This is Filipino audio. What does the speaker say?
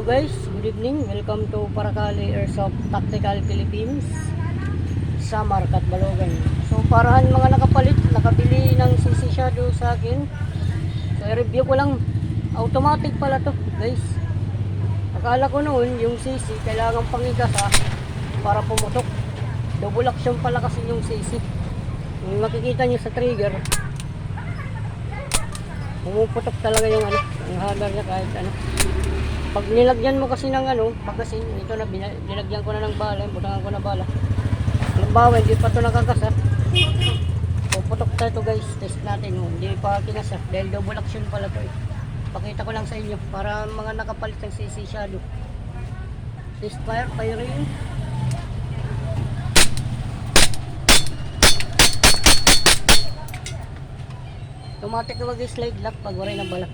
guys, good evening. Welcome to Paracali Airsoft Tactical Philippines sa Marcat, Balogan. So parahan mga nakabili ng CC Shadow sa akin. So i-review ko lang, automatic pala to guys. Akala ko noon yung CC kailangan pangigasa para pumutok. Double action pala kasi yung CC. Yung makikita nyo sa trigger, pumuputok talaga yung hammer niya kahit ano. Pag nilagyan mo kasi ng magasin, ito na nilagyan ko na ng bala, butangan ko na bala. Halimbawa, hindi pa ito nakakasa. Puputok tayo ito guys, test natin. Hindi pa kinasa, dahil double action pala ito. Pakita ko lang sa inyo, para mga nakapalit ng CC Shadow. Test fire, firing. Automatic na mag-slide lock pag waray ng bala.